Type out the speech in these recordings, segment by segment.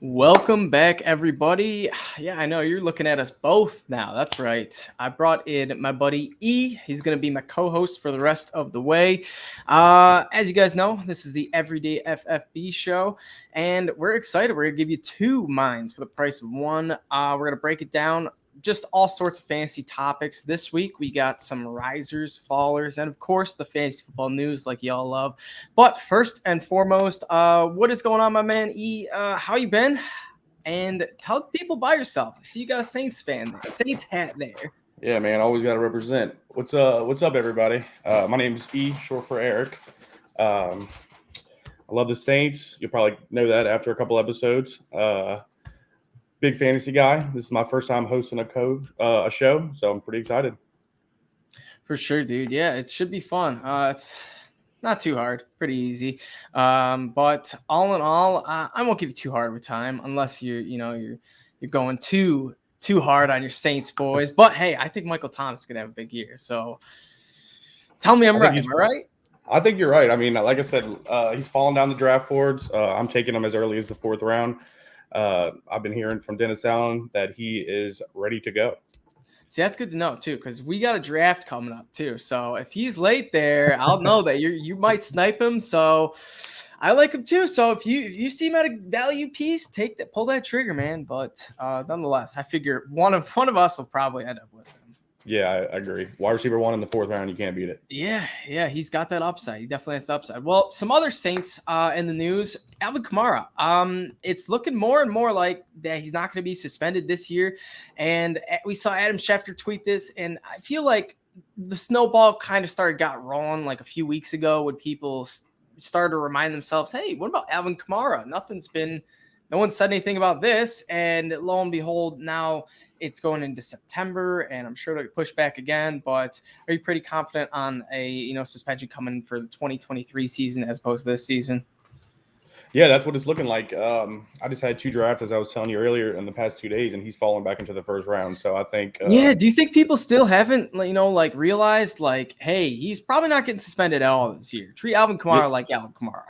Welcome back, everybody. Yeah, I know you're looking at us both now. That's right. I brought in my buddy E. He's going to be my co host for the rest of the way. As you guys know, this is the Everyday FFB show, and we're excited. We're going to give you two minds for the price of one. We're going to break it down. Just all sorts of fantasy topics. This week, we got some risers, fallers, and of course, the fantasy football news like y'all love. But first and foremost, what is going on, my man E? How you been? And tell people about yourself. I see you got a Saints fan there, Saints hat there. Yeah, man, always got to represent. What's up, everybody? My name is E, short for Eric. I love the Saints. You'll probably know that after a couple episodes. Big fantasy guy. This is my first time hosting a show, so I'm pretty excited. For sure, dude. Yeah, it should be fun. It's not too hard, pretty easy. But all in all, I won't give you too hard of a time unless you're going too hard on your Saints boys. But hey, I think Michael Thomas is gonna have a big year. So tell me I'm right. Am I right? I think you're right. I mean, like I said, he's fallen down the draft boards. I'm taking him as early as the fourth round. I've been hearing from Dennis Allen that he is ready to go. See, that's good to know too, because we got a draft coming up too. So if he's late there, I'll know that you might snipe him. So I like him too. So if you see him at a value piece, pull that trigger, man. But nonetheless, I figure one of us will probably end up with him. Yeah, I agree. Wide receiver 1 in the fourth round, you can't beat it. Yeah, he's got that upside. He definitely has the upside. Well, some other Saints in the news. Alvin Kamara. It's looking more and more like that he's not going to be suspended this year. And we saw Adam Schefter tweet this, and I feel like the snowball kind of got rolling like a few weeks ago when people started to remind themselves, hey, what about Alvin Kamara? No one said anything about this. And lo and behold, now it's going into September, and I'm sure they'll push back again. But are you pretty confident on a suspension coming for the 2023 season as opposed to this season? Yeah, that's what it's looking like. I just had 2 drafts, as I was telling you earlier, in the past 2 days, and he's fallen back into the first round. So I think. Yeah. Do you think people still haven't, realized, hey, he's probably not getting suspended at all this year? Treat Alvin Kamara like Alvin Kamara.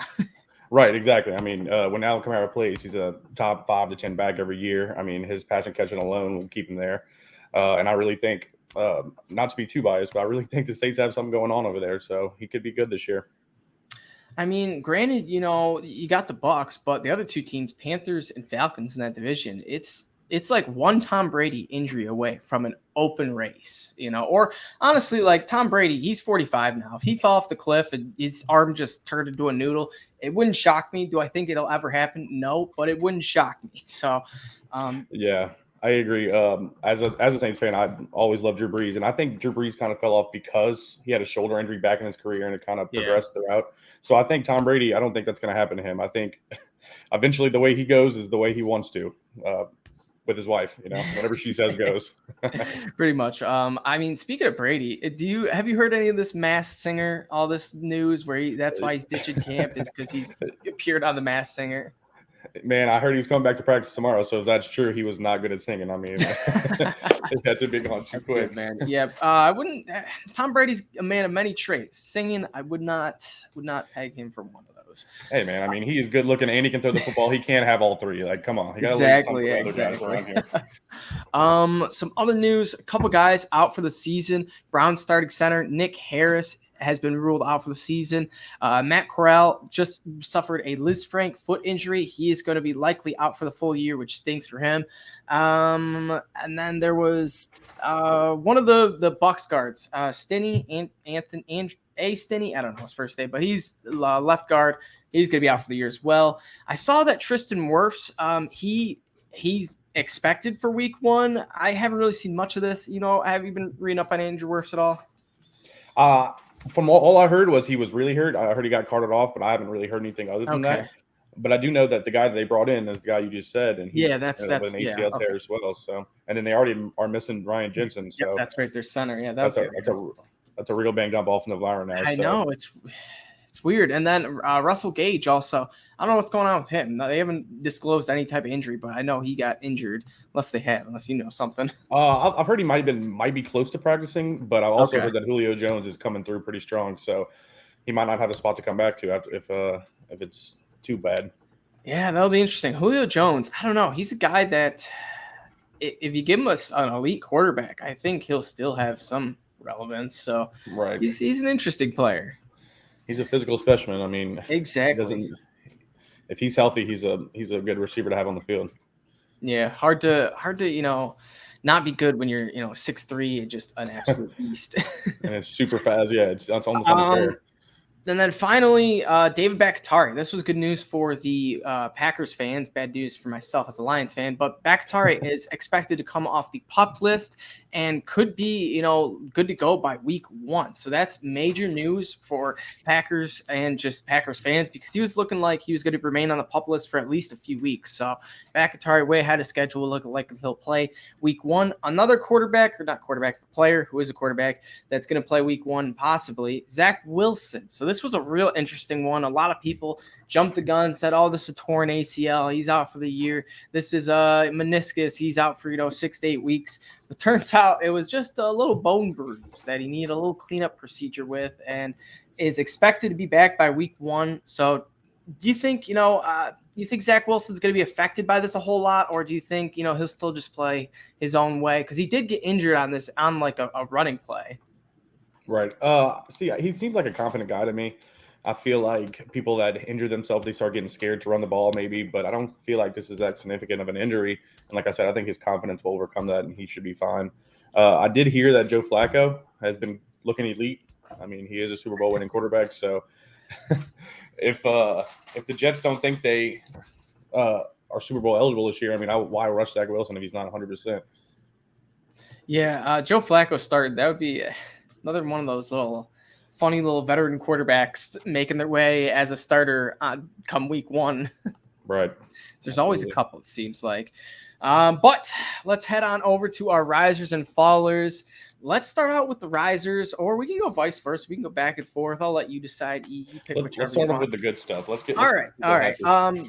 Right, exactly. I mean, when Alvin Kamara plays, he's a top 5 to 10 back every year. I mean, his passion catching alone will keep him there. And I really think, not to be too biased, but I really think the Saints have something going on over there. So he could be good this year. I mean, granted, you got the Bucs, but the other two teams, Panthers and Falcons in that division, it's like one Tom Brady injury away from an open race, or honestly, like Tom Brady, he's 45 now. If he fell off the cliff and his arm just turned into a noodle, it wouldn't shock me. Do I think it'll ever happen? No, but it wouldn't shock me. So, yeah, I agree. As a Saints fan, I always loved Drew Brees, and I think Drew Brees kind of fell off because he had a shoulder injury back in his career, and it kind of progressed throughout. So I think Tom Brady, I don't think that's going to happen to him. I think eventually the way he goes is the way he wants to. With his wife, whatever she says goes. Pretty much. I mean, speaking of Brady, have you heard any of this Masked Singer? All this news where that's why he's ditching camp is because he's appeared on the Masked Singer. Man, I heard he's coming back to practice tomorrow. So if that's true, he was not good at singing. I mean, it had to be gone too quick, man. Yeah, I wouldn't. Tom Brady's a man of many traits. Singing, I would not peg him for one of those. Hey, man, I mean, he is good looking and he can throw the football. He can't have all three. Like, come on. He got exactly. Some other news. A couple guys out for the season. Brown starting center Nick Harris has been ruled out for the season. Matt Corral just suffered a Liz Frank foot injury. He is going to be likely out for the full year, which stinks for him. And then there was one of the Bucs guards, Stinney, Anthony Stinney. I don't know his first name, but he's left guard. He's going to be out for the year as well. I saw that Tristan Wirfs, he's expected for week 1. I haven't really seen much of this. Have you been reading up on Andrew Wirfs at all? From all I heard was he was really hurt. I heard he got carted off, but I haven't really heard anything other than that. But I do know that the guy that they brought in is the guy you just said, and that's an ACL tear as well. So, and then they already are missing Ryan Jensen. So that's right, their center. Yeah, that's a real banged up offensive lineman now. I know it's weird. And then Russell Gage also. I don't know what's going on with him. They haven't disclosed any type of injury, but I know he got injured. Unless you know something. I've heard he might be close to practicing, but I've also heard that Julio Jones is coming through pretty strong, so he might not have a spot to come back to if it's too bad. Yeah, that'll be interesting. Julio Jones, I don't know. He's a guy that if you give him an elite quarterback, I think he'll still have some relevance. So Right. he's an interesting player. He's a physical specimen. I mean, he Exactly. doesn't. If he's healthy, he's a good receiver to have on the field. Yeah, hard to not be good when you're 6'3" and just an absolute beast. And it's super fast. Yeah, that's almost unfair. And then finally, David Bakhtiari. This was good news for the Packers fans, bad news for myself as a Lions fan. But Bakhtiari is expected to come off the PUP list and could be, good to go by week 1. So that's major news for Packers and just Packers fans because he was looking like he was going to remain on the PUP list for at least a few weeks. So Bakhtiari way ahead of schedule, looking like he'll play week 1. Another player who is a quarterback that's going to play week 1 possibly, Zach Wilson. So this was a real interesting one. A lot of people jumped the gun, said, oh, this is a torn ACL. He's out for the year. This is a meniscus. He's out for, 6 to 8 weeks. It turns out it was just a little bone bruise that he needed a little cleanup procedure with and is expected to be back by week 1. So do you think, Zach Wilson's going to be affected by this a whole lot, or do you think, he'll still just play his own way? Because he did get injured on like a running play. Right. See, he seems like a confident guy to me. I feel like people that injure themselves, they start getting scared to run the ball maybe, but I don't feel like this is that significant of an injury. And like I said, I think his confidence will overcome that and he should be fine. I did hear that Joe Flacco has been looking elite. I mean, he is a Super Bowl winning quarterback. So if the Jets don't think they are Super Bowl eligible this year, I mean, why rush Zach Wilson if he's not 100%? Yeah, Joe Flacco started. That would be another one of those funny little veteran quarterbacks making their way as a starter come week 1. Right. There's always a couple, it seems like. But let's head on over to our risers and fallers. Let's start out with the risers, or we can go vice versa. We can go back and forth. I'll let you decide. You pick whichever. Let's start off with the good stuff. All right.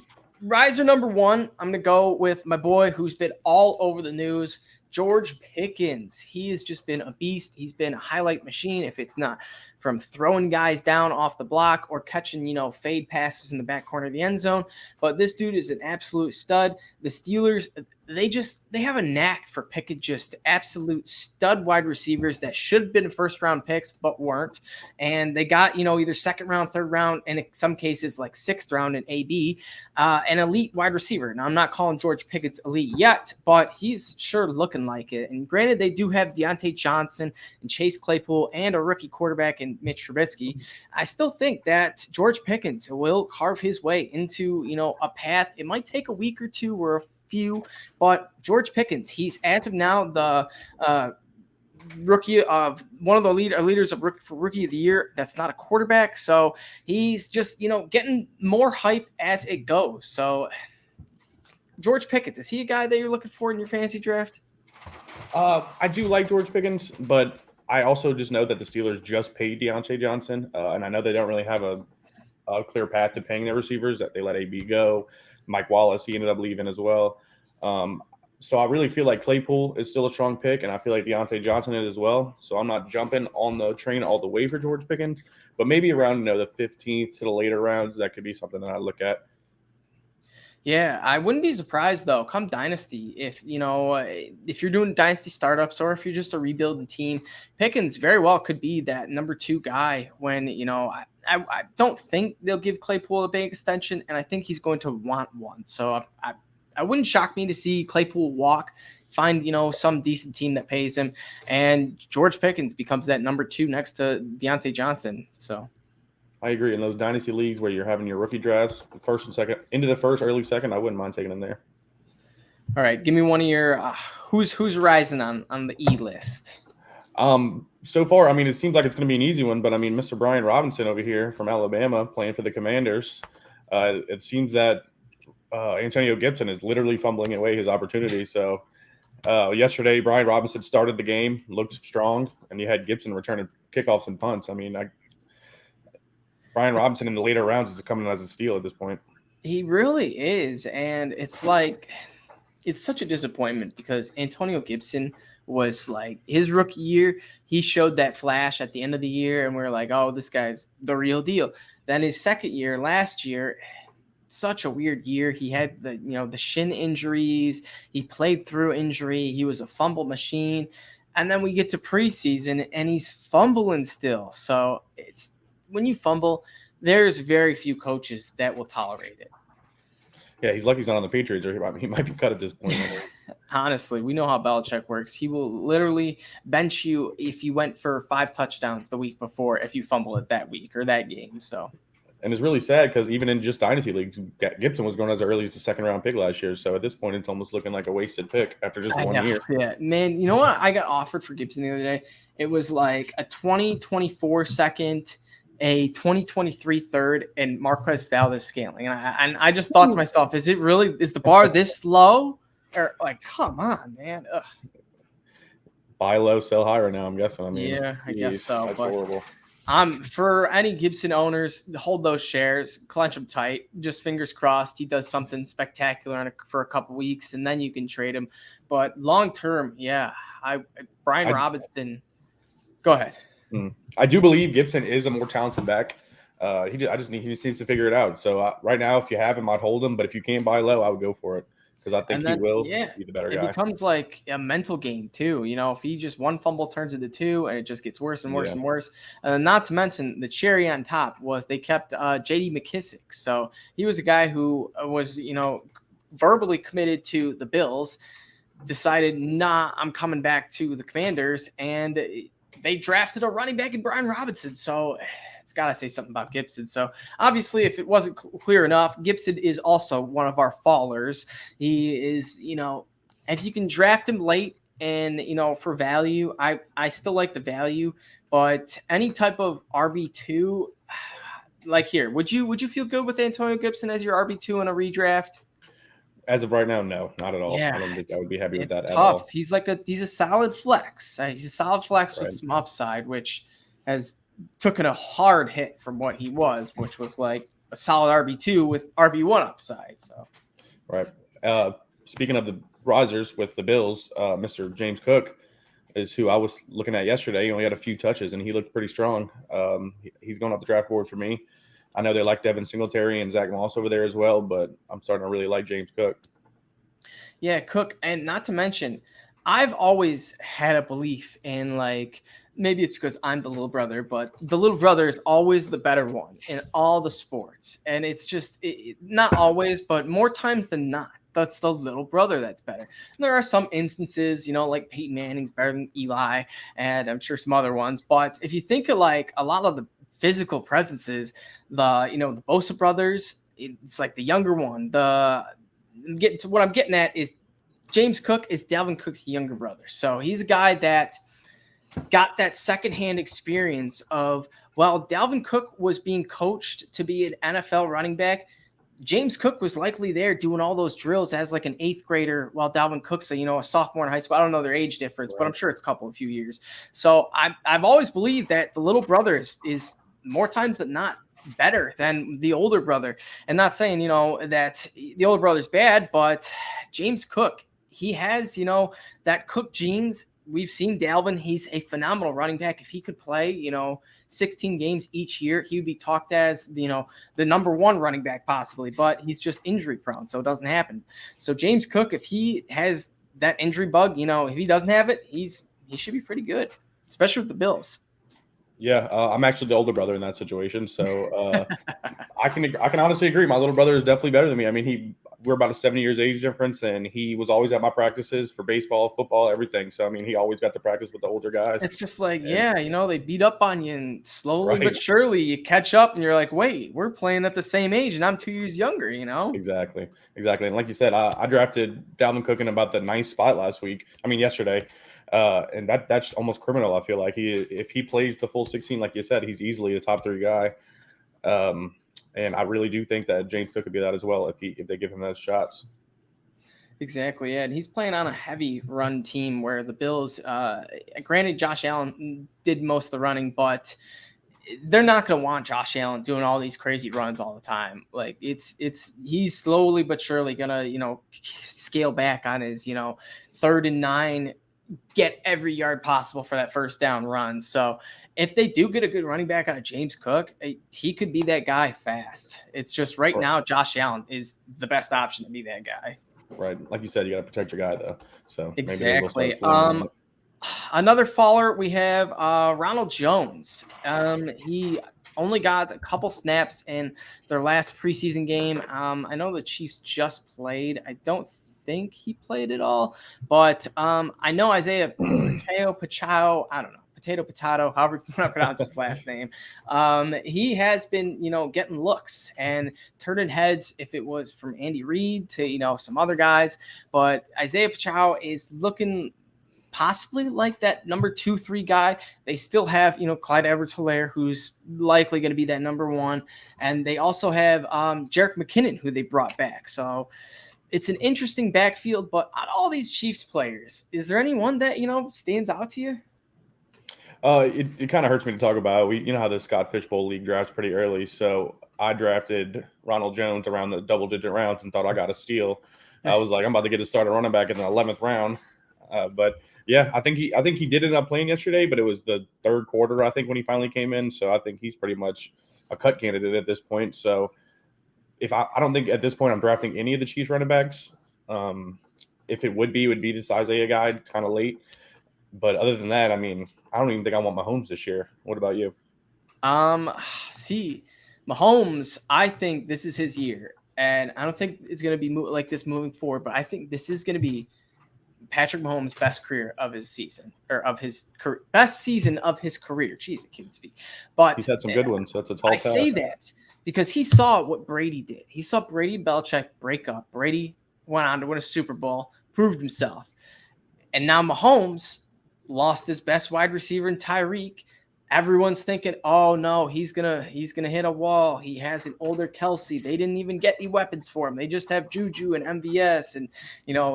Riser number 1, I'm going to go with my boy who's been all over the news, George Pickens. He has just been a beast. He's been a highlight machine. If it's not from throwing guys down off the block or catching, fade passes in the back corner of the end zone. But this dude is an absolute stud. The Steelers, they have a knack for picking just absolute stud wide receivers that should have been first round picks, but weren't. And they got, either second round, third round, and in some cases like sixth round in AB, an elite wide receiver. Now I'm not calling George Pickens elite yet, but he's sure looking like it. And granted, they do have Deontay Johnson and Chase Claypool and a rookie quarterback in Mitch Trubisky. I still think that George Pickens will carve his way into, a path. It might take a week or two or a few, but George Pickens, he's as of now the rookie of one of the leaders of rookie of the year. That's not a quarterback, so he's just getting more hype as it goes. So George Pickens, is he a guy that you're looking for in your fantasy draft? I do like George Pickens, but I also just know that the Steelers just paid Deontay Johnson, and I know they don't really have a clear path to paying their receivers. That they let AB go. Mike Wallace, he ended up leaving as well. So I really feel like Claypool is still a strong pick, and I feel like Deontay Johnson is as well. So I'm not jumping on the train all the way for George Pickens, but maybe around the 15th to the later rounds, that could be something that I look at. Yeah, I wouldn't be surprised though. Come Dynasty, if you're doing Dynasty startups or if you're just a rebuilding team, Pickens very well could be that number 2 guy. When I don't think they'll give Claypool a big extension, and I think he's going to want one. So I wouldn't shock me to see Claypool walk, find some decent team that pays him, and George Pickens becomes that number 2 next to Deontay Johnson. So. I agree. In those dynasty leagues where you're having your rookie drafts, first and second, into the first, early second, I wouldn't mind taking them there. All right, give me one of your who's rising on the E list. So far, I mean, it seems like it's going to be an easy one, but I mean, Mr. Brian Robinson over here from Alabama playing for the Commanders. It seems that Antonio Gibson is literally fumbling away his opportunity. So yesterday, Brian Robinson started the game, looked strong, and you had Gibson returning kickoffs and punts. I mean, Brian Robinson in the later rounds is coming as a steal at this point. He really is. And it's like, it's such a disappointment because Antonio Gibson was like his rookie year. He showed that flash at the end of the year and we're like, oh, this guy's the real deal. Then his second year, last year, such a weird year. He had the shin injuries. He played through injury. He was a fumble machine. And then we get to preseason and he's fumbling still. So it's when you fumble, there's very few coaches that will tolerate it. Yeah, he's lucky he's not on the Patriots, or he might be cut at this point. Honestly, we know how Belichick works. He will literally bench you if you went for 5 touchdowns the week before if you fumble it that week or that game. So, and it's really sad because even in just dynasty leagues, Gibson was going as early as the 2nd-round pick last year. So at this point, it's almost looking like a wasted pick after just 1 year. Yeah, man. You know what? I got offered for Gibson the other day. It was like a 2024 second, a 2023 third, and Marquez Valdez scaling. And I just thought to myself, is the bar this low? Or like, come on, man. Ugh. Buy low, sell high right now, I'm guessing. I mean, yeah, I guess so. That's but horrible. For any Gibson owners, hold those shares, clench them tight. Just fingers crossed he does something spectacular for a couple weeks, and then you can trade him. But long term, yeah, Brian Robinson. Go ahead. I do believe Gibson is a more talented back. He just needs to figure it out. So right now, if you have him, I'd hold him. But if you can't buy low, I would go for it. Because I think he will be the better guy. It becomes like a mental game too. If he just one fumble turns into 2 and it just gets worse and worse and worse. Not to mention the cherry on top was they kept J.D. McKissick. So he was a guy who was, verbally committed to the Bills, decided, nah, I'm coming back to the Commanders. And they drafted a running back in Brian Robinson. So it's got to say something about Gibson. So obviously, if it wasn't clear enough, Gibson is also one of our fallers. He is, if you can draft him late and, for value, I still like the value, but any type of RB2, like here, would you feel good with Antonio Gibson as your RB2 in a redraft? As of right now, no, not at all. Yeah, I don't think I would be happy with that tough. at all. He's he's a solid flex. He's a solid flex with some upside, which has taken a hard hit from what he was, which was like a solid RB2 with RB1 upside. So, right. Speaking of the risers with the Bills, Mr. James Cook is who I was looking at yesterday. He only had a few touches, and he looked pretty strong. He's going up the draft board for me. I know they like Devin Singletary and Zach Moss over there as well, but I'm starting to really like James Cook. Yeah, Cook, and not to mention, I've always had a belief in maybe it's because I'm the little brother, but the little brother is always the better one in all the sports. And it's just not always, but more times than not, that's the little brother that's better. And there are some instances, like Peyton Manning's better than Eli, and I'm sure some other ones. But if you think of a lot of the physical presences, the Bosa brothers, it's like the younger one. What I'm getting at is James Cook is Dalvin Cook's younger brother. So he's a guy that got that secondhand experience of, while Dalvin Cook was being coached to be an NFL running back, James Cook was likely there doing all those drills as an 8th grader, while Dalvin Cook's a sophomore in high school. I don't know their age difference, but I'm sure it's a few years. So I've always believed that the little brother is more times than not better than the older brother. And not saying, that the older brother's bad, but James Cook, he has, that Cook genes. We've seen Dalvin. He's a phenomenal running back. If he could play, 16 games each year, he would be talked as, the number 1 running back possibly, but he's just injury prone. So it doesn't happen. So James Cook, if he has that injury bug, if he doesn't have it, he should be pretty good, especially with the Bills. Yeah, I'm actually the older brother in that situation, so I can honestly agree. My little brother is definitely better than me. I mean, we're about a 7 years age difference, and he was always at my practices for baseball, football, everything. So I mean, he always got to practice with the older guys. It's just they beat up on you, and slowly but surely you catch up, and you're like, wait, we're playing at the same age, and I'm 2 years younger. Exactly. And like you said, I drafted Dalvin Cook in about the 9th spot yesterday. And that's almost criminal. I feel like if he plays the full 16, like you said, he's easily a top 3 guy. And I really do think that James Cook could be that as well if they give him those shots. Exactly, yeah. And he's playing on a heavy run team where the Bills, granted, Josh Allen did most of the running, but they're not going to want Josh Allen doing all these crazy runs all the time. He's slowly but surely going to, scale back on his, 3rd and 9 get every yard possible for that first down run. So if they do get a good running back out of James Cook, he could be that guy fast. It's just right now, Josh Allen is the best option to be that guy. Right. Like you said, you got to protect your guy, though. So exactly. Another faller, we have Ronald Jones. He only got a couple snaps in their last preseason game. I know the Chiefs just played. I don't think he played at all, but I know Isaiah Pacheco, I don't know, Potato, however you want to pronounce his last name. He has been, getting looks and turning heads, if it was from Andy Reid to, some other guys. But Isaiah Pacheco is looking possibly like that number 2-3 guy. They still have, Clyde Edwards-Helaire, who's likely going to be that number 1. And they also have Jerick McKinnon, who they brought back. So it's an interesting backfield, but out of all these Chiefs players, is there anyone that, stands out to you? It kind of hurts me to talk about. You know how the Scott Fishbowl League drafts pretty early. So I drafted Ronald Jones around the double-digit rounds and thought I got a steal. I was like, I'm about to get a starter running back in the 11th round. But yeah, I think he did end up playing yesterday, but it was the third quarter, I think, when he finally came in. So I think he's pretty much a cut candidate at this point. So if I don't think at this point I'm drafting any of the Chiefs running backs. If it would be this Isaiah guy. It's kind of late. But other than that, I mean, I don't even think I want Mahomes this year. What about you? See, Mahomes, I think this is his year. And I don't think it's going to be like this moving forward, but I think this is going to be Patrick Mahomes' best career of his season, or of his career, best season of his career. Jeez, I can't speak. But he's had some good ones. So that's a tall task. I say that because he saw what Brady did. He saw Brady and Belichick break up. Brady went on to win a Super Bowl, proved himself. And now Mahomes lost his best wide receiver in Tyreek. Everyone's thinking, oh no, he's gonna hit a wall. He has an older Kelsey. They didn't even get any weapons for him. They just have Juju and MVS, and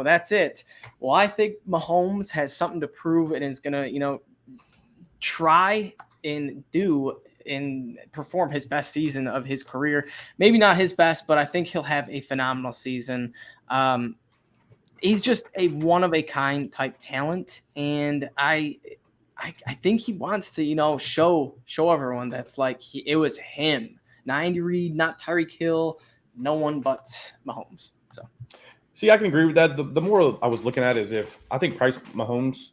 that's it. Well, I think Mahomes has something to prove and is gonna, try and do and perform his best season of his career. Maybe not his best, but I think he'll have a phenomenal season. He's just a one-of-a-kind type talent, and I think he wants to, show everyone that's like it was him. Not Andy Reid, not Tyreek Hill, no one but Mahomes. So, see, I can agree with that. The more I was looking at is if I think Patrick Mahomes'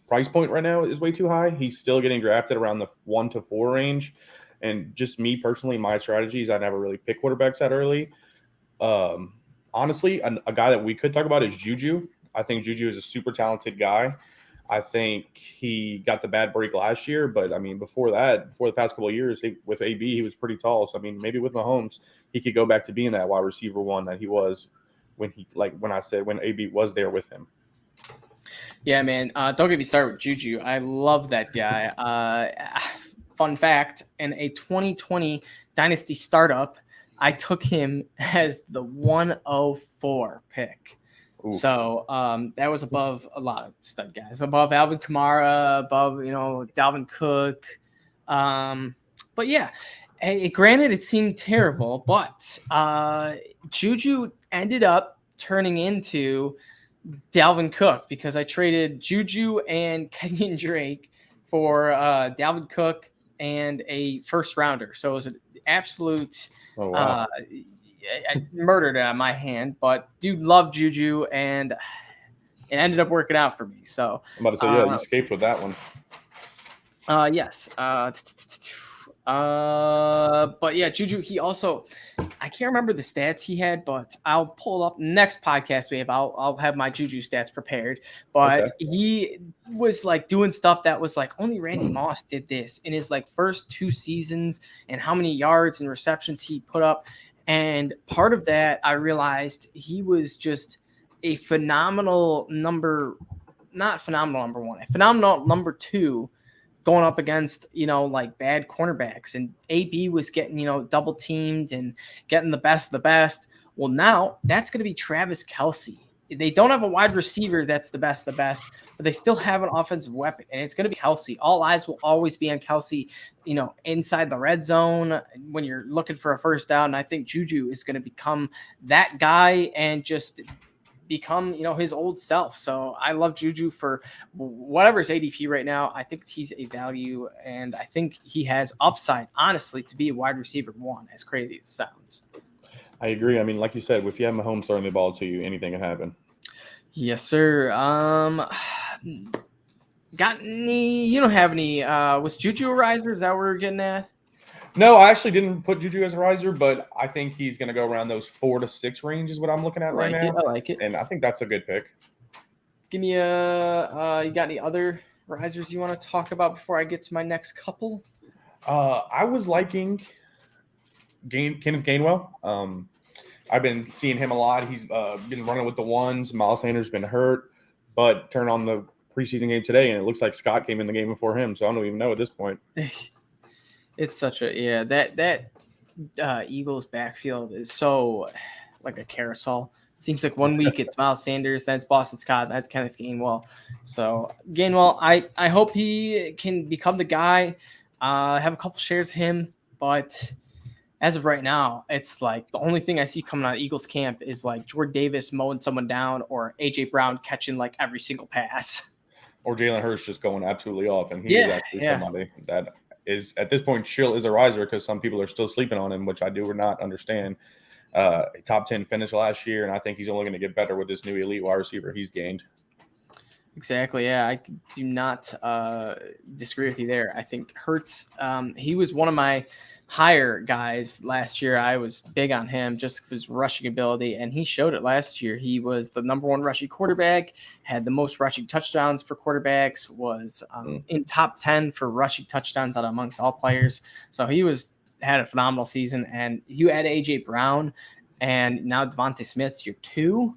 price point right now is way too high. He's still getting drafted around the 1 to 4 range, and just me personally, my strategies, I never really pick quarterbacks that early. Honestly, a guy that we could talk about is Juju. I think Juju is a super talented guy. I think he got the bad break last year, but I mean, before the past couple of years, with AB, he was pretty tall. So I mean, maybe with Mahomes, he could go back to being that wide receiver 1 that he was when AB was there with him. Yeah, man. Don't get me started with Juju. I love that guy. Fun fact: in a 2020 Dynasty startup, I took him as the 104 pick. Ooh. So that was above a lot of stud guys, above Alvin Kamara, above Dalvin Cook. But yeah, granted it seemed terrible, but Juju ended up turning into Dalvin Cook because I traded Juju and Kenyon Drake for Dalvin Cook and a first rounder. So it was an absolute. Oh, wow. I murdered it on my hand, but dude loved Juju, and it ended up working out for me. So I'm about to say, you escaped with that one. Yes. But yeah, Juju, he also, I can't remember the stats he had, but I'll pull up next podcast we have. I'll have my Juju stats prepared, but he was like doing stuff that was like only Randy Moss did this in his like first 2 seasons, and how many yards and receptions he put up. And part of that, I realized he was just a phenomenal number 1, a phenomenal number 2, going up against, like bad cornerbacks, and AB was getting, double teamed and getting the best of the best. Well, now that's going to be Travis Kelce. They don't have a wide receiver that's the best of the best, but they still have an offensive weapon, and it's going to be Kelce. All eyes will always be on Kelce, inside the red zone when you're looking for a first down. And I think Juju is going to become that guy and just become, his old self. So I love Juju for whatever his ADP right now. I think he's a value, and I think he has upside, honestly, to be a wide receiver 1, as crazy as it sounds. I agree. I mean, like you said, if you have Mahomes throwing the ball to you, anything can happen. Yes, sir. Got any? You don't have any? Was Juju a riser? Is that where we're getting at? No, I actually didn't put Juju as a riser, but I think he's going to go around those 4 to 6 range is what I'm looking at right now. I like it. And I think that's a good pick. Give me a. You got any other risers you want to talk about before I get to my next couple? I was liking Kenneth Gainwell. I've been seeing him a lot. He's been running with the ones. Miles Sanders been hurt, but turn on the preseason game today, and it looks like Scott came in the game before him. So I don't even know at this point. It's such a that Eagles backfield is so like a carousel. It seems like 1 week it's Miles Sanders, then it's Boston Scott, that's Kenneth Gainwell. So Gainwell, I hope he can become the guy. Have a couple shares of him, but as of right now, it's like the only thing I see coming out of Eagles camp is like Jordan Davis mowing someone down or AJ Brown catching like every single pass. Or Jalen Hurts just going absolutely off, and he is actually somebody that is at this point still is a riser because some people are still sleeping on him, which I do or not understand. Top 10 finish last year, and I think he's only going to get better with this new elite wide receiver he's gained. Exactly. Yeah, I do not disagree with you there. I think Hurts, he was one of my higher guys last year. I was big on him just for his rushing ability, and he showed it last year. He was the number 1 rushing quarterback, had the most rushing touchdowns for quarterbacks, was in top 10 for rushing touchdowns out amongst all players. So he had a phenomenal season. And you add AJ Brown and now Devontae Smith's your 2,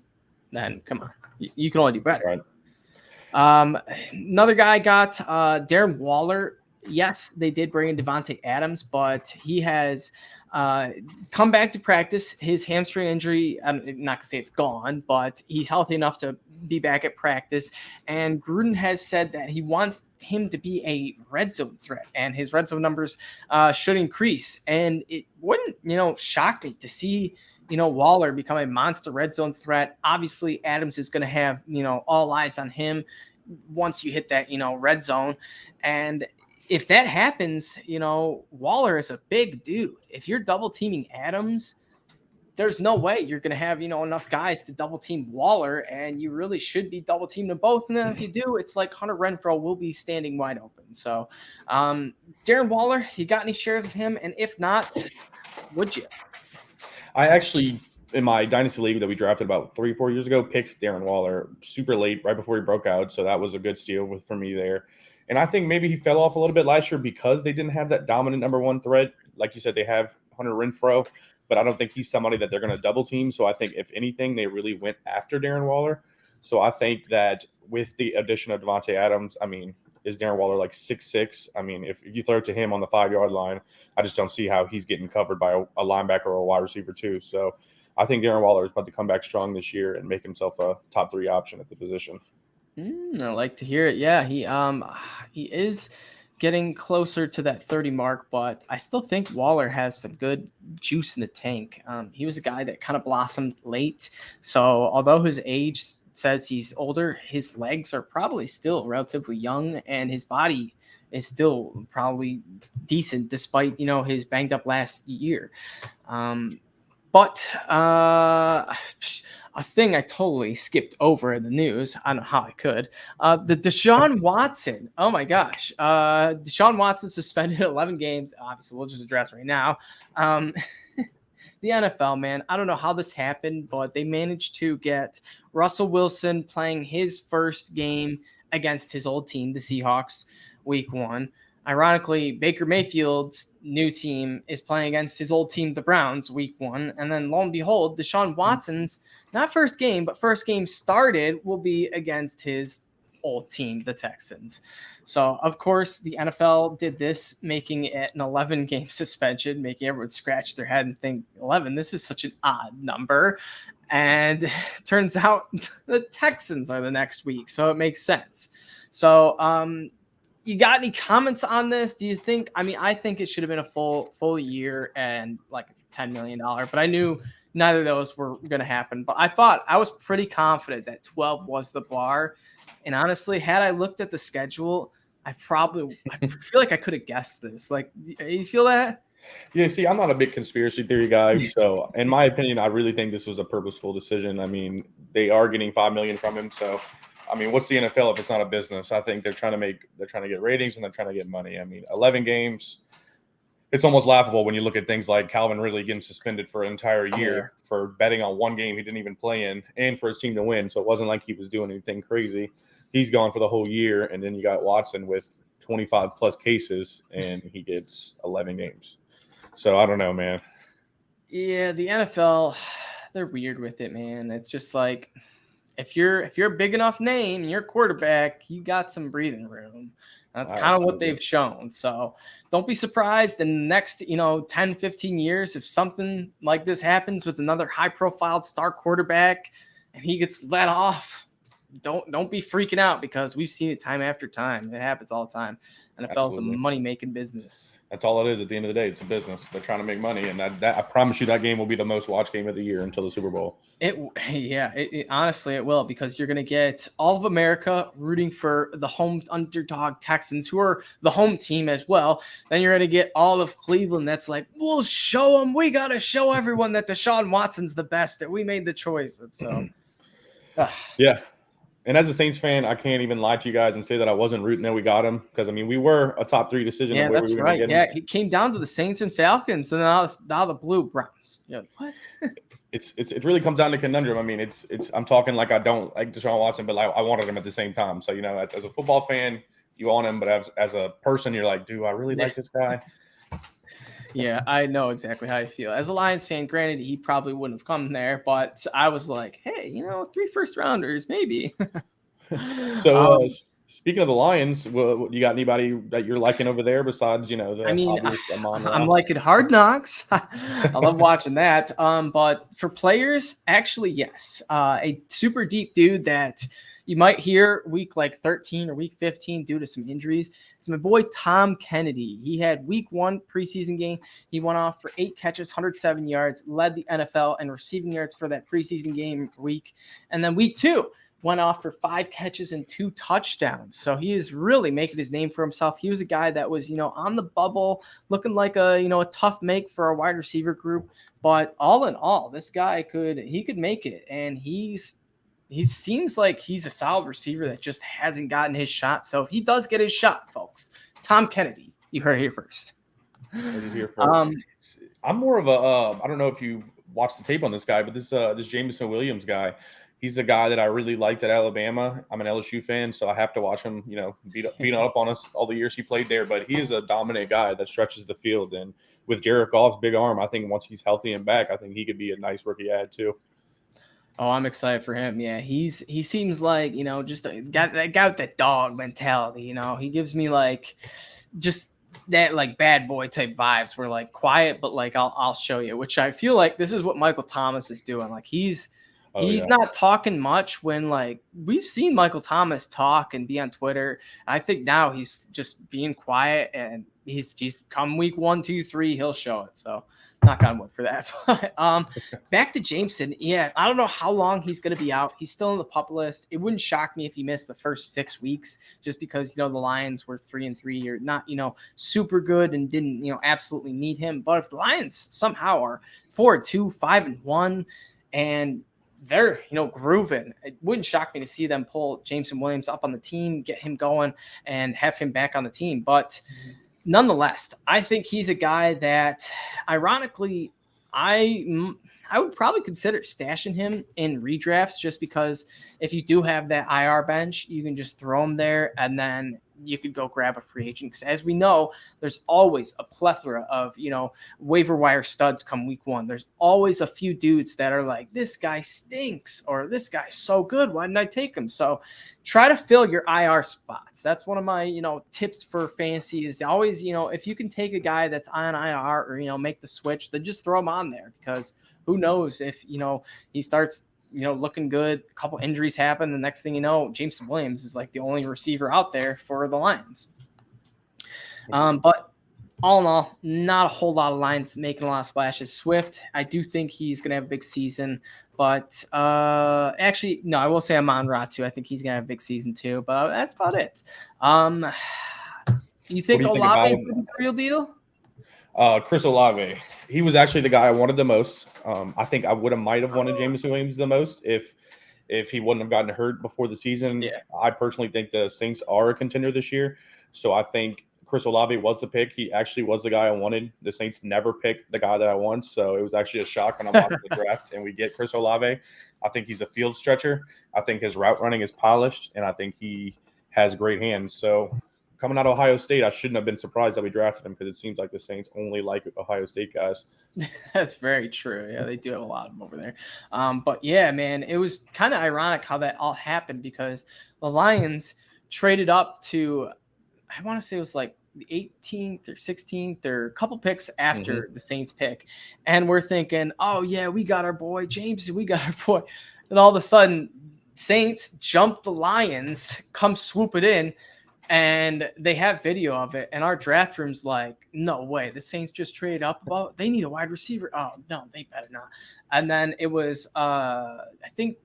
then come on, you can only do better. Right. Another guy got Darren Waller. Yes, they did bring in Devontae Adams, but he has come back to practice. His hamstring injury, I'm not going to say it's gone, but he's healthy enough to be back at practice. And Gruden has said that he wants him to be a red zone threat, and his red zone numbers should increase. And it wouldn't, shock me to see Waller become a monster red zone threat. Obviously, Adams is going to have, all eyes on him once you hit that, red zone. And if that happens, Waller is a big dude. If you're double teaming Adams, there's no way you're going to have, enough guys to double team Waller, and you really should be double teaming them both. And then if you do, it's like Hunter Renfrow will be standing wide open. So Darren Waller, you got any shares of him? And if not, would you? I actually, in my dynasty league that we drafted about 3-4 years ago, picked Darren Waller super late, right before he broke out. So that was a good steal for me there. And I think maybe he fell off a little bit last year because they didn't have that dominant number 1 threat. Like you said, they have Hunter Renfrow, but I don't think he's somebody that they're going to double team. So I think if anything, they really went after Darren Waller. So I think that with the addition of Devontae Adams, I mean, is Darren Waller like 6'6"? I mean, if you throw it to him on the 5-yard line, I just don't see how he's getting covered by a linebacker or a wide receiver too. So I think Darren Waller is about to come back strong this year and make himself a top 3 option at the position. I like to hear it. Yeah, he is getting closer to that 30 mark, but I still think Waller has some good juice in the tank. He was a guy that kind of blossomed late. So although his age says he's older, his legs are probably still relatively young, and his body is still probably decent despite, his banged up last year. But a thing I totally skipped over in the news, I don't know how I could, the Deshaun Watson. Oh my gosh. Deshaun Watson suspended 11 games. Obviously, we'll just address right now. The NFL, man, I don't know how this happened, but they managed to get Russell Wilson playing his first game against his old team, the Seahawks, week 1. Ironically, Baker Mayfield's new team is playing against his old team, the Browns, week 1. And then lo and behold, Deshaun Watson's not first game, but first game started will be against his old team, the Texans. So, of course, the NFL did this, making it an 11-game suspension, making everyone scratch their head and think, 11, this is such an odd number. And it turns out the Texans are the next week, so it makes sense. So, you got any comments on this? Do you think, I think it should have been a full year and like $10 million, but I knew neither of those were going to happen. But I was pretty confident that 12 was the bar. And honestly, had I looked at the schedule, I feel like I could have guessed this. Like, you feel that? Yeah, see, I'm not a big conspiracy theory guy, so in my opinion, I really think this was a purposeful decision. I mean, they are getting $5 million from him, so I mean, what's the NFL if it's not a business? I think they're trying to get ratings and they're trying to get money. I mean, 11 games, it's almost laughable when you look at things like Calvin Ridley getting suspended for an entire year for betting on one game he didn't even play in, and for his team to win. So it wasn't like he was doing anything crazy. He's gone for the whole year, and then you got Watson with 25 plus cases, and he gets 11 games. So I don't know, man. Yeah, the NFL, they're weird with it, man. It's just like if you're a big enough name and you're a quarterback, you got some breathing room. That's kind of what they've shown. So don't be surprised in the next, 10, 15 years if something like this happens with another high-profile star quarterback and he gets let off. Don't be freaking out because we've seen it time after time. It happens all the time. NFL is a money-making business. That's all it is. At the end of the day, it's a business. They're trying to make money, and that I promise you, that game will be the most watched game of the year until the Super Bowl. Honestly, it will, because you're going to get all of America rooting for the home underdog Texans, who are the home team as well. Then you're going to get all of Cleveland that's like, we'll show them. We got to show everyone that Deshaun Watson's the best, that we made the choice. And so, yeah. And as a Saints fan, I can't even lie to you guys and say that I wasn't rooting that we got him, because, I mean, we were a top 3 decision. Yeah, that's right. Yeah, it came down to the Saints and Falcons, and now the Blue Browns. Yeah, what? It really comes down to conundrum. I mean, it's I'm talking like I don't like Deshaun Watson, but like I wanted him at the same time. So, as a football fan, you want him, but as a person, you're like, do I really like this guy? Yeah, I know exactly how you feel. As a Lions fan, granted, he probably wouldn't have come there, but I was like, hey, 3 first-rounders, maybe. So, speaking of the Lions, you got anybody that you're liking over there besides, I'm liking Hard Knocks. I love watching that. But for players, actually, yes. A super deep dude that you might hear week 13 or week 15 due to some injuries. It's my boy Tom Kennedy. He had week 1 preseason game. He went off for 8 catches, 107 yards, led the NFL in receiving yards for that preseason game week. And then week 2, went off for 5 catches and 2 touchdowns. So he is really making his name for himself. He was a guy that was, on the bubble, looking like a tough make for a wide receiver group. But all in all, this guy could make it. And he seems like he's a solid receiver that just hasn't gotten his shot. So if he does get his shot, folks, Tom Kennedy, you heard it here first. I'm more of a I don't know if you watched the tape on this guy, but this Jameson Williams guy, he's a guy that I really liked at Alabama. I'm an LSU fan, so I have to watch him, beat up on us all the years he played there. But he is a dominant guy that stretches the field. And with Jared Goff's big arm, I think once he's healthy and back, I think he could be a nice rookie add too. Oh, I'm excited for him. Yeah, he seems like, just a guy with that dog mentality. He gives me just that bad boy type vibes. Where quiet, but I'll show you. Which I feel like this is what Michael Thomas is doing. He's not talking much when we've seen Michael Thomas talk and be on Twitter. I think now he's just being quiet, and he's come week 1, 2, 3, he'll show it. So knock on wood for that. But back to Jameson. Yeah, I don't know how long he's going to be out. He's still on the PUP list. It wouldn't shock me if he missed the first 6 weeks, just because the Lions were 3-3 or not, super good and didn't absolutely need him. But if the Lions somehow are 4-2, 5-1, and they're grooving, it wouldn't shock me to see them pull Jameson Williams up on the team, get him going, and have him back on the team. But nonetheless, I think he's a guy that, ironically, I would probably consider stashing him in redrafts, just because if you do have that IR bench, you can just throw him there, and then you could go grab a free agent. Because as we know, there's always a plethora of, waiver wire studs come week 1. There's always a few dudes that are like, this guy stinks, or this guy's so good, why didn't I take him? So try to fill your IR spots. That's one of my, tips for fantasy is always, if you can take a guy that's on IR or, make the switch, then just throw him on there, because who knows if, he starts looking good, a couple injuries happen, the next thing you know, Jameson Williams is the only receiver out there for the Lions. But all in all, not a whole lot of lines making a lot of splashes. Swift, I do think he's going to have a big season. But actually, no, I will say Amon-Ra too. I think he's going to have a big season too. But that's about it. You think Olave is the real deal? Chris Olave. He was actually the guy I wanted the most. I think I might have wanted Jameson Williams the most if he wouldn't have gotten hurt before the season. Yeah. I personally think the Saints are a contender this year. So I think Chris Olave was the pick. He actually was the guy I wanted. The Saints never picked the guy that I want. So it was actually a shock when I'm watching the draft and we get Chris Olave. I think he's a field stretcher. I think his route running is polished, and I think he has great hands. So coming out of Ohio State, I shouldn't have been surprised that we drafted him because it seems like the Saints only like Ohio State guys. That's very true. Yeah, they do have a lot of them over there. But yeah, man, it was kind of ironic how that all happened because the Lions traded up to, I want to say it was like the 18th or 16th or a couple picks after the Saints pick. And we're thinking, oh yeah, we got our boy James, we got our boy. And all of a sudden, Saints jump the Lions, come swoop it in. And they have video of it, and our draft room's like, no way, the Saints just traded up about, they need a wide receiver. Oh, no, they better not. And then it was, I think,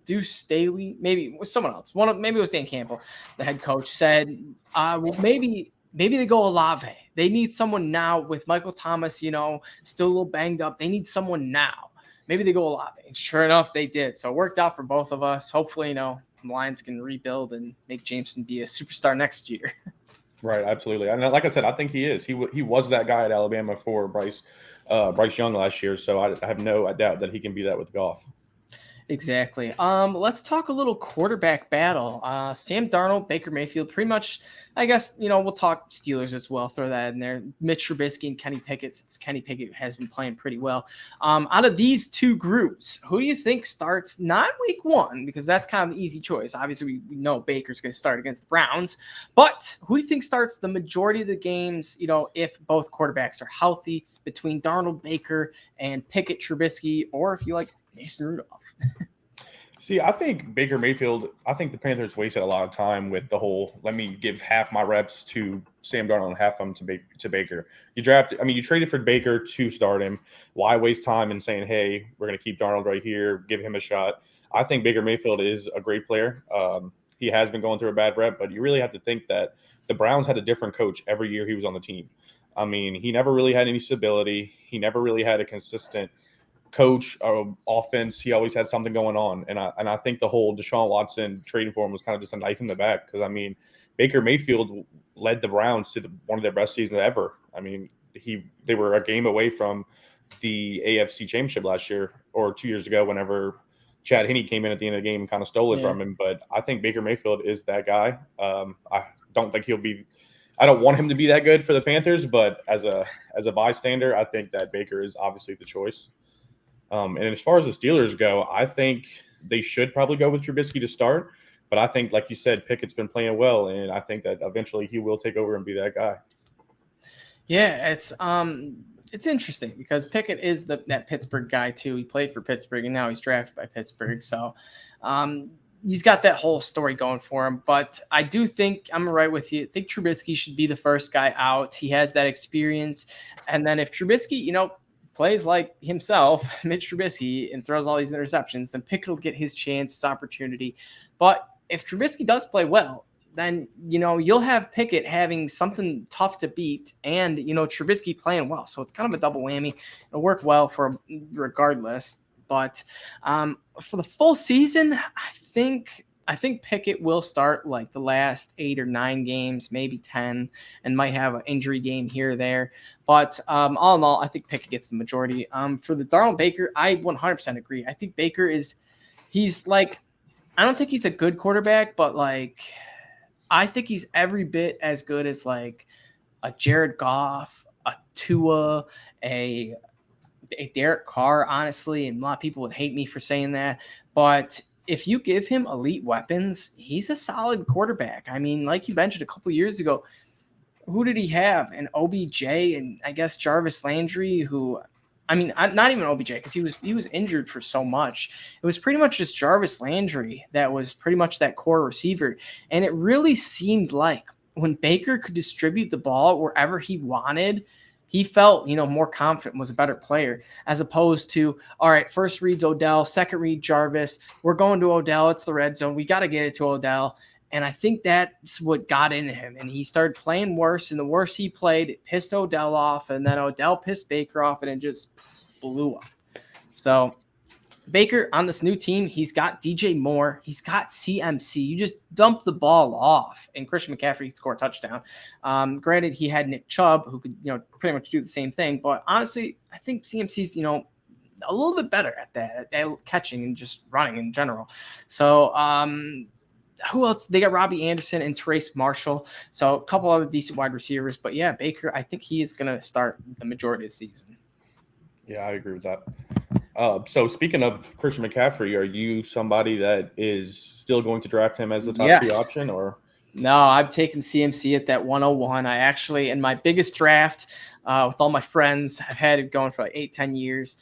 Deuce Staley, maybe it was someone else. Maybe it was Dan Campbell, the head coach, said, well, maybe they go Olave. They need someone now with Michael Thomas, still a little banged up. They need someone now. Maybe they go Olave. And sure enough, they did. So it worked out for both of us. Hopefully, the Lions can rebuild and make Jameson be a superstar next year. Right, absolutely. And like I said, I think he is. He was that guy at Alabama for Bryce Young last year. So I have no doubt that he can be that with Goff. Exactly. Let's talk a little quarterback battle. Sam Darnold, Baker Mayfield, pretty much, I guess, we'll talk Steelers as well. Throw that in there. Mitch Trubisky and Kenny Pickett, since Kenny Pickett has been playing pretty well. Out of these two groups, who do you think starts not week one? Because that's kind of an easy choice. Obviously, we know Baker's going to start against the Browns. But who do you think starts the majority of the games, if both quarterbacks are healthy, between Darnold, Baker, and Pickett, Trubisky, or if you like Mason Rudolph? See, I think Baker Mayfield, I think the Panthers wasted a lot of time with the whole, let me give half my reps to Sam Darnold and half of them to Baker. You traded for Baker to start him. Why waste time in saying, hey, we're going to keep Darnold right here, give him a shot? I think Baker Mayfield is a great player. He has been going through a bad rep, but you really have to think that the Browns had a different coach every year he was on the team. I mean, he never really had any stability. He never really had a consistent coach or offense. He always had something going on. And I think the whole Deshaun Watson trading for him was kind of just a knife in the back. Because, I mean, Baker Mayfield led the Browns to one of their best seasons ever. I mean, they were a game away from the AFC Championship last year or 2 years ago whenever Chad Henne came in at the end of the game and kind of stole it from him. But I think Baker Mayfield is that guy. I don't think I don't want him to be that good for the Panthers, but as a bystander, I think that Baker is obviously the choice. And as far as the Steelers go, I think they should probably go with Trubisky to start. But I think, like you said, Pickett's been playing well, and I think that eventually he will take over and be that guy. Yeah, it's interesting because Pickett is that Pittsburgh guy too. He played for Pittsburgh, and now he's drafted by Pittsburgh. So he's got that whole story going for him. But I do think I'm right with you. I think Trubisky should be the first guy out. He has that experience. And then if Trubisky, plays like himself, Mitch Trubisky, and throws all these interceptions, then Pickett will get his chance, his opportunity. But if Trubisky does play well, then, you'll have Pickett having something tough to beat and, Trubisky playing well. So it's kind of a double whammy. It'll work well for regardless. But for the full season, I think Pickett will start like the last 8 or 9 games, maybe 10, and might have an injury game here or there. But all in all, I think Pickett gets the majority. For the Darnold Baker, I 100% agree. I think Baker he's like, I don't think he's a good quarterback, but like, I think he's every bit as good as like a Jared Goff, a Tua, a Derek Carr, honestly. And a lot of people would hate me for saying that. But if you give him elite weapons, he's a solid quarterback. I mean, like you mentioned a couple years ago, who did he have? An OBJ and I guess Jarvis Landry, who, I mean, not even OBJ because he was injured for so much. It was pretty much just Jarvis Landry that was pretty much that core receiver. And it really seemed like when Baker could distribute the ball wherever he wanted, he felt, more confident, was a better player, as opposed to, all right, first read's Odell, second read Jarvis. We're going to Odell. It's the red zone. We got to get it to Odell. And I think that's what got into him. And he started playing worse. And the worse he played, it pissed Odell off. And then Odell pissed Baker off, and it just blew up. So Baker on this new team, he's got DJ Moore, he's got CMC. You just dump the ball off, and Christian McCaffrey could score a touchdown. Granted, he had Nick Chubb, who could, pretty much do the same thing. But honestly, I think CMC's, a little bit better at that, at catching and just running in general. So, who else? They got Robbie Anderson and Terrace Marshall. So a couple other decent wide receivers. But yeah, Baker, I think he is going to start the majority of the season. Yeah, I agree with that. So speaking of Christian McCaffrey, are you somebody that is still going to draft him as a top 3 option, or? No, I've taken CMC at that 101. I actually, in my biggest draft with all my friends, I've had it going for like 8-10 years.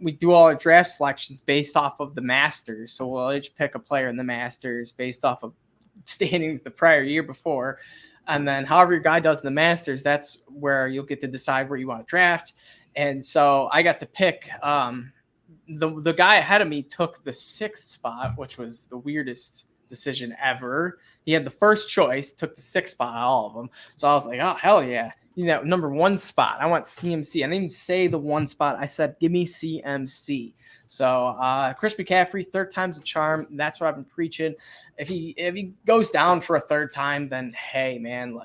We do all our draft selections based off of the Masters. So we'll each pick a player in the Masters based off of standings the prior year before. And then however your guy does in the Masters, that's where you'll get to decide where you want to draft. And so I got to pick the guy ahead of me took the 6th spot, which was the weirdest decision ever. He had the first choice, took the 6th spot, all of them. So I was like, oh, hell yeah. Number 1 spot. I want CMC. I didn't even say the 1 spot. I said, give me CMC. So Chris McCaffrey, 3rd time's a charm. That's what I've been preaching. If he goes down for a 3rd time, then hey, man,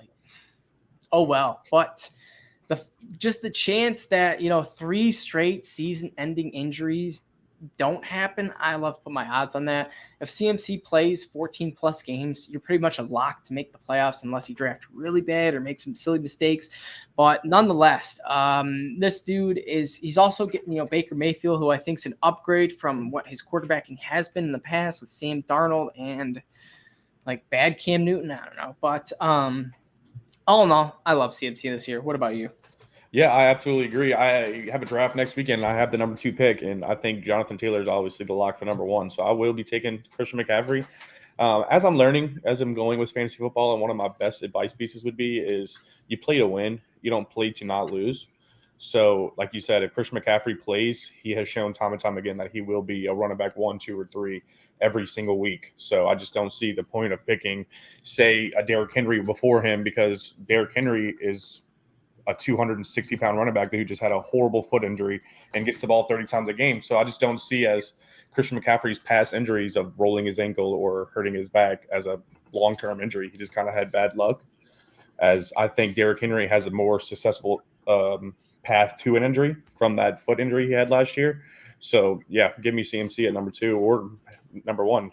oh well. But just the chance that 3 straight season-ending injuries don't happen, I love to put my odds on that. If CMC plays 14 plus games, you're pretty much a lock to make the playoffs unless you draft really bad or make some silly mistakes. But nonetheless, this dude he's also getting Baker Mayfield, who I think is an upgrade from what his quarterbacking has been in the past with Sam Darnold and bad Cam Newton. I don't know, but all in all, I love CMC this year. What about you? Yeah, I absolutely agree. I have a draft next weekend, and I have the number 2 pick, and I think Jonathan Taylor is obviously the lock for number 1. So I will be taking Christian McCaffrey. As I'm going with fantasy football, and one of my best advice pieces would be is you play to win. You don't play to not lose. So like you said, if Christian McCaffrey plays, he has shown time and time again that he will be a running back 1, 2, or 3 every single week. So I just don't see the point of picking, say, a Derrick Henry before him, because Derrick Henry is a 260-pound running back who just had a horrible foot injury and gets the ball 30 times a game. So I just don't see as Christian McCaffrey's past injuries of rolling his ankle or hurting his back as a long-term injury. He just kind of had bad luck, as I think Derrick Henry has a more successful path to an injury from that foot injury he had last year. So, yeah, give me CMC at number 2 or number 1.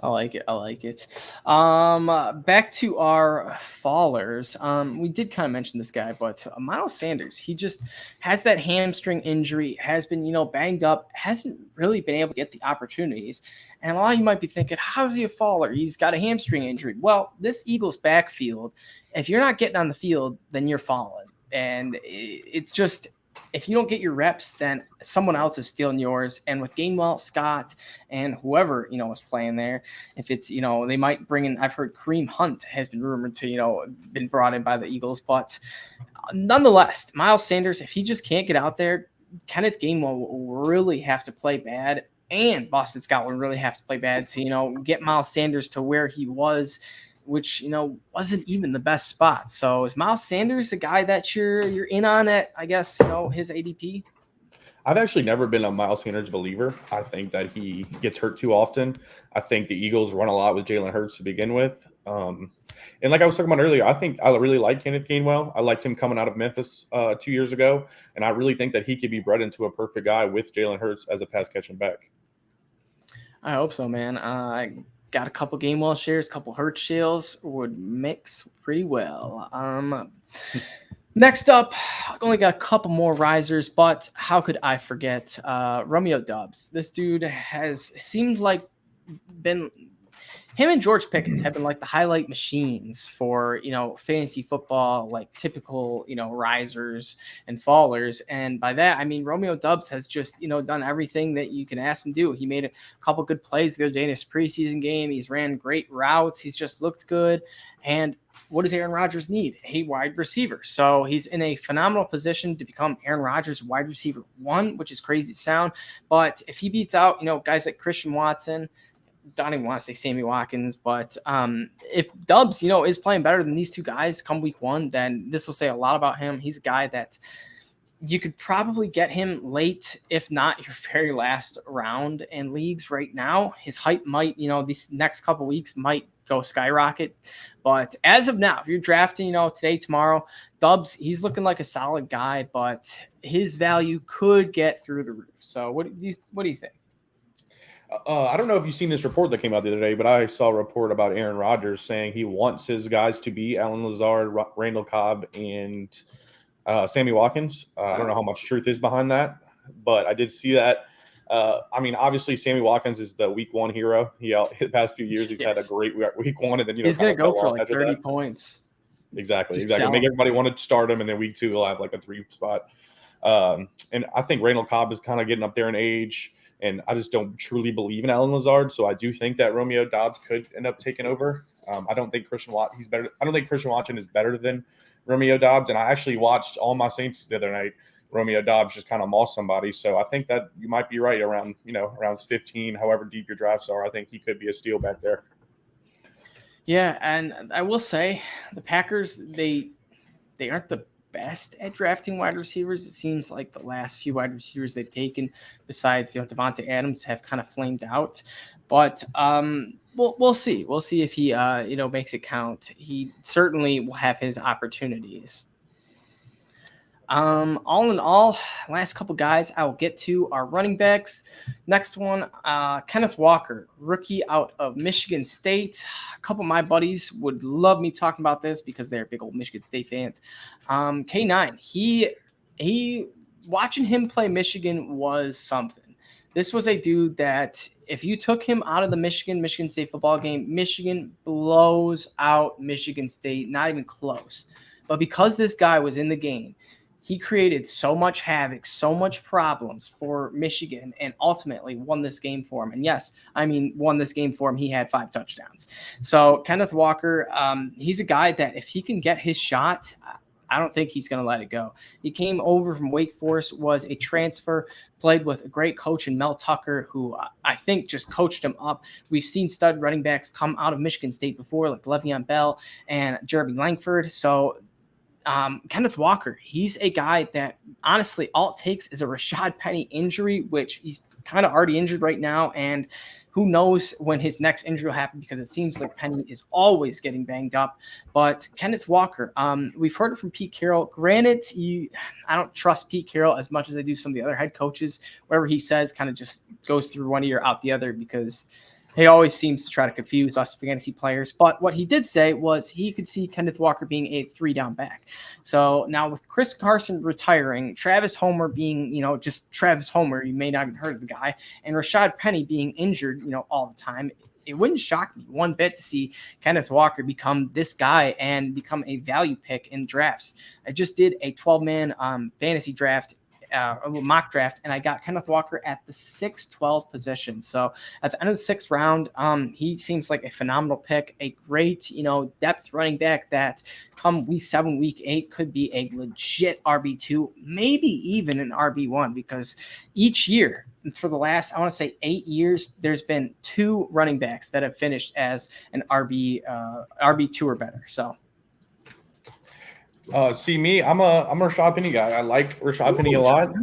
I like it. Back to our fallers. We did kind of mention this guy, but Miles Sanders, he just has that hamstring injury, has been, banged up, hasn't really been able to get the opportunities. And a lot of you might be thinking, how's he a faller? He's got a hamstring injury. Well, this Eagles backfield, if you're not getting on the field, then you're falling. And it's just, if you don't get your reps, then someone else is stealing yours. And with Gainwell, Scott, and whoever, is playing there, if it's, they might bring in, I've heard Kareem Hunt has been rumored to, been brought in by the Eagles. But nonetheless, Miles Sanders, if he just can't get out there, Kenneth Gainwell will really have to play bad, and Boston Scott will really have to play bad to, get Miles Sanders to where he was, which, wasn't even the best spot. So is Miles Sanders a guy that you're in on at, I guess, his ADP? I've actually never been a Miles Sanders believer. I think that he gets hurt too often. I think the Eagles run a lot with Jalen Hurts to begin with. And like I was talking about earlier, I think I really like Kenneth Gainwell. I liked him coming out of Memphis 2 years ago. And I really think that he could be bred into a perfect guy with Jalen Hurts as a pass catching back. I hope so, man. I got a couple Gainwell shares, a couple Hurts shares, would mix pretty well. Next up, I've only got a couple more risers, but how could I forget Romeo Doubs? This dude has seemed like been him and George Pickens have been like the highlight machines for, fantasy football, like typical, risers and fallers. And by that, I mean, Romeo Doubs has just, done everything that you can ask him to do. He made a couple good plays the other day in his preseason game. He's ran great routes. He's just looked good. And what does Aaron Rodgers need? A wide receiver. So he's in a phenomenal position to become Aaron Rodgers' wide receiver 1, which is crazy to sound. But if he beats out, guys like Christian Watson, don't even want to say Sammy Watkins, but if Doubs, is playing better than these two guys come week 1, then this will say a lot about him. He's a guy that you could probably get him late, if not your very last round in leagues right now. His hype might, these next couple weeks might go skyrocket. But as of now, if you're drafting, today, tomorrow, Doubs, he's looking like a solid guy, but his value could get through the roof. So what do you think? I don't know if you've seen this report that came out the other day, but I saw a report about Aaron Rodgers saying he wants his guys to be Allen Lazard, Randall Cobb, and Sammy Watkins. I don't know how much truth is behind that, but I did see that. Obviously, Sammy Watkins is the week 1 hero. The past few years, he's had a great week 1, and then he's going to go for like 30 points. Exactly. Make everybody want to start him, and then week 2 he'll have like a 3 spot. And I think Randall Cobb is kind of getting up there in age. And I just don't truly believe in Allen Lazard, so I do think that Romeo Doubs could end up taking over. I don't think Christian Watson is better than Romeo Doubs. And I actually watched all my Saints the other night. Romeo Doubs just kind of mauled somebody, so I think that you might be right around 15, however deep your drafts are. I think he could be a steal back there. Yeah, and I will say the Packers they aren't the best at drafting wide receivers. It seems like the last few wide receivers they've taken, besides Devontae Adams, have kind of flamed out. But we'll see. We'll see if he makes it count. He certainly will have his opportunities. All in all, last couple guys I will get to are running backs. Next one, Kenneth Walker, rookie out of Michigan State. A couple of my buddies would love me talking about this because they're big old Michigan State fans. K9, he watching him play Michigan was something. This was a dude that if you took him out of the Michigan State football game, Michigan blows out Michigan State, not even close. But because this guy was in the game, he created so much havoc, so much problems for Michigan, and ultimately won this game for him. And yes, won this game for him. He had 5 touchdowns. So Kenneth Walker, he's a guy that if he can get his shot, I don't think he's going to let it go. He came over from Wake Forest, was a transfer, played with a great coach in Mel Tucker, who I think just coached him up. We've seen stud running backs come out of Michigan State before, like Le'Veon Bell and Jeremy Langford. So Kenneth Walker, he's a guy that honestly all it takes is a Rashaad Penny injury, which he's kind of already injured right now, and who knows when his next injury will happen, because it seems like Penny is always getting banged up. But Kenneth Walker, we've heard it from Pete Carroll. Granted, I don't trust Pete Carroll as much as I do some of the other head coaches. Whatever he says kind of just goes through one ear out the other, because he always seems to try to confuse us fantasy players. But what he did say was he could see Kenneth Walker being a 3-down back. So now with Chris Carson retiring, Travis Homer being, just Travis Homer, you may not have heard of the guy, and Rashaad Penny being injured, all the time, it wouldn't shock me one bit to see Kenneth Walker become this guy and become a value pick in drafts. I just did a 12-man fantasy draft, a mock draft, and I got Kenneth Walker at the 6-12 position. So at the end of the 6th round, he seems like a phenomenal pick, a great, depth running back that come week 7, week 8 could be a legit RB2, maybe even an RB1, because each year for the last, I want to say 8 years, there's been 2 running backs that have finished as an RB2 or better. So see me, I'm a Rashaad Penny guy. I like Rashaad Penny a lot.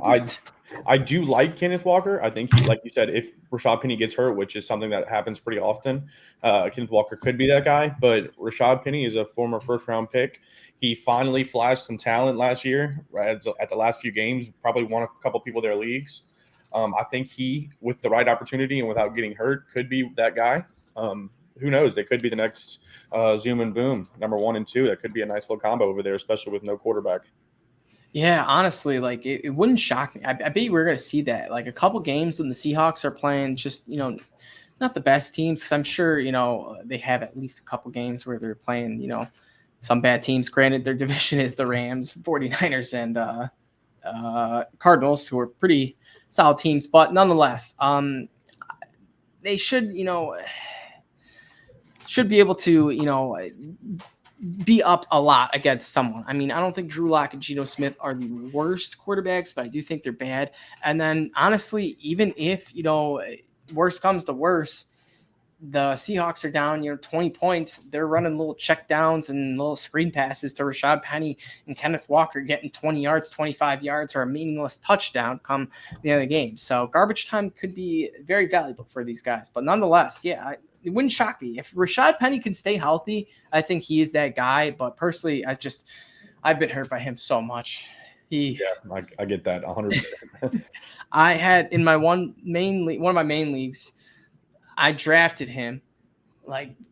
I do like Kenneth Walker. I think, like you said, if Rashaad Penny gets hurt, which is something that happens pretty often, Kenneth Walker could be that guy. But Rashaad Penny is a former first-round pick. He finally flashed some talent last year, right, at the last few games, probably won a couple people their leagues. I think he, with the right opportunity and without getting hurt, could be that guy. Who knows? They could be the next Zoom and Boom, number 1 and 2. That could be a nice little combo over there, especially with no quarterback. Yeah, honestly, like it wouldn't shock me. I bet you we're going to see that. Like a couple games when the Seahawks are playing just, not the best teams, because I'm sure, they have at least a couple games where they're playing, some bad teams. Granted, their division is the Rams, 49ers, and Cardinals, who are pretty solid teams. But nonetheless, they should be able to, be up a lot against someone. I mean, I don't think Drew Lock and Geno Smith are the worst quarterbacks, but I do think they're bad. And then, honestly, even if, worst comes to worst, the Seahawks are down, 20 points. They're running little check downs and little screen passes to Rashaad Penny and Kenneth Walker, getting 20 yards, 25 yards, or a meaningless touchdown come the end of the game. So garbage time could be very valuable for these guys. But nonetheless, yeah, it wouldn't shock me. If Rashaad Penny can stay healthy, I think he is that guy. But personally, I've been hurt by him so much. I get that 100%. I had in my one of my main leagues, I drafted him,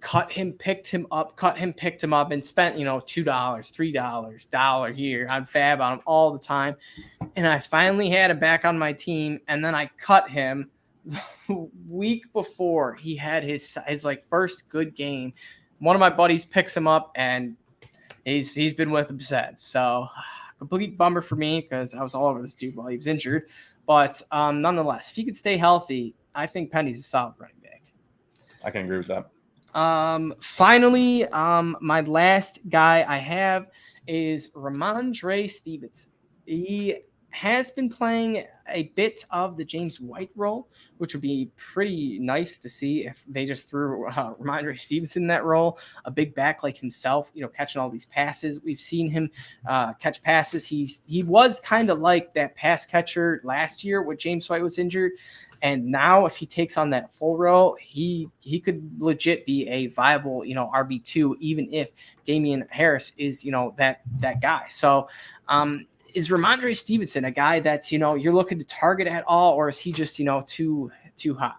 cut him, picked him up, and spent, $2, $3, $1 here on Fab on him all the time. And I finally had him back on my team, and then I cut him the week before he had his first good game. One of my buddies picks him up, and he's been with him since. So complete bummer for me, because I was all over this dude while he was injured. But nonetheless, if he could stay healthy, I think Penny's a solid running back. I can agree with that. Finally, my last guy I have is Rhamondre Stevenson. He has been playing a bit of the James White role, which would be pretty nice to see if they just threw Rhamondre Stevenson in that role, a big back like himself, catching all these passes. We've seen him catch passes. He was kind of like that pass catcher last year when James White was injured. And now if he takes on that full role, he could legit be a viable, RB2, even if Dameon Harris is, that guy. So is Rhamondre Stevenson a guy that, you're looking to target at all, or is he just, too high?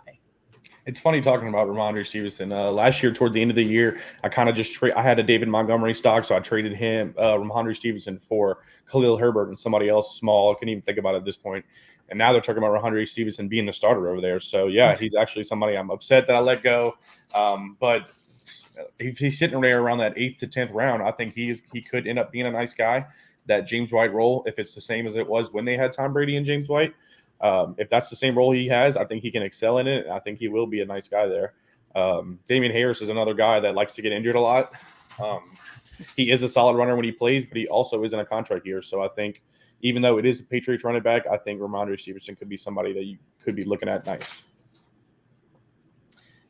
It's funny talking about Rhamondre Stevenson. Last year, toward the end of the year, I kind of just I had a David Montgomery stock, so I traded him, Rhamondre Stevenson, for Khalil Herbert and somebody else small. I couldn't even think about it at this point. And now they're talking about Rhamondre Stevenson being the starter over there. So, yeah, he's actually somebody I'm upset that I let go. But if he's sitting there around that 8th to 10th round, I think he could end up being a nice guy. That James White role, if it's the same as it was when they had Tom Brady and James White, if that's the same role he has, I think he can excel in it. I think he will be a nice guy there. Dameon Harris is another guy that likes to get injured a lot. He is a solid runner when he plays, but he also is in a contract year. So I think even though it is a Patriots running back, I think Rhamondre Stevenson could be somebody that you could be looking at nice.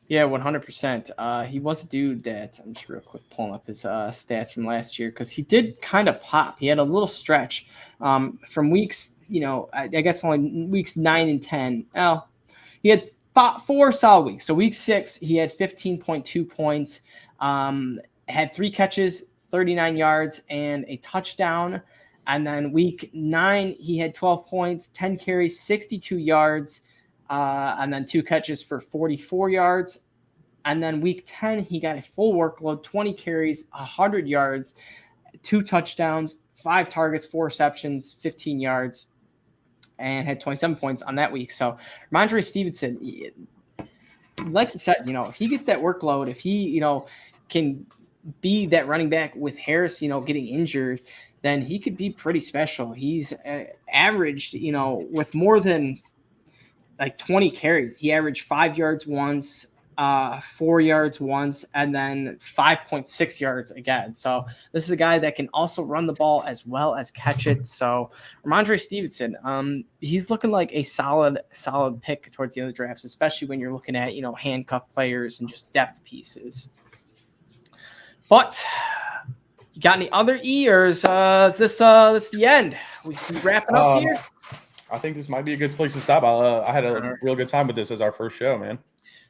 Yeah, 100%. He was a dude that I'm just real quick pulling up his stats from last year, because he did kind of pop. He had a little stretch from weeks, I guess only weeks 9 and 10. Well, he had 4 solid weeks. So week 6, he had 15.2 points, had 3 catches, 39 yards, and a touchdown. And then week 9, he had 12 points, 10 carries, 62 yards, and then 2 catches for 44 yards. And then week 10, he got a full workload, 20 carries, 100 yards, 2 touchdowns, 5 targets, 4 receptions, 15 yards, and had 27 points on that week. So Rhamondre Stevenson, like you said, if he gets that workload, if he, can be that running back with Harris, getting injured, then he could be pretty special. He's averaged, with more than 20 carries. He averaged 5 yards once, 4 yards once, and then 5.6 yards again. So this is a guy that can also run the ball as well as catch it. So Rhamondre Stevenson, he's looking like a solid pick towards the end of the drafts, especially when you're looking at, handcuff players and just depth pieces. But you got any other E, or is this the end? We wrapping up here? I think this might be a good place to stop. I had a real good time with this as our first show, man.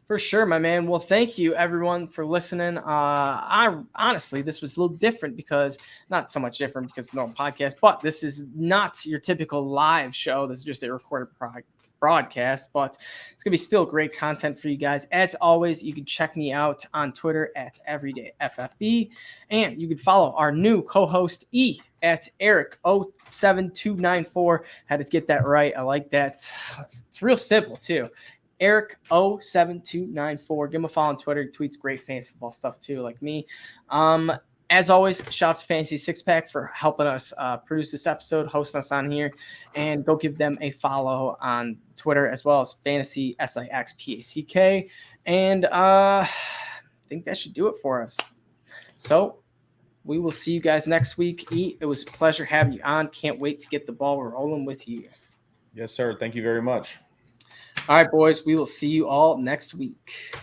For sure, my man. Well, thank you, everyone, for listening. I honestly, this was a little different, because not so much different because no podcast, but this is not your typical live show. This is just a recorded broadcast, but it's gonna be still great content for you guys. As always, you can check me out on Twitter at EverydayFFB, and you can follow our new co-host E at Eric07294. Had to get that right. I like that. It's real simple too. Eric07294. Give him a follow on Twitter. He tweets great fantasy football stuff too, like me. As always, shout out to Fantasy Six Pack for helping us produce this episode, hosting us on here, and go give them a follow on Twitter as well as Fantasy SIXPACK. And I think that should do it for us. So we will see you guys next week. It was a pleasure having you on. Can't wait to get the ball rolling with you. Yes, sir. Thank you very much. All right, boys. We will see you all next week.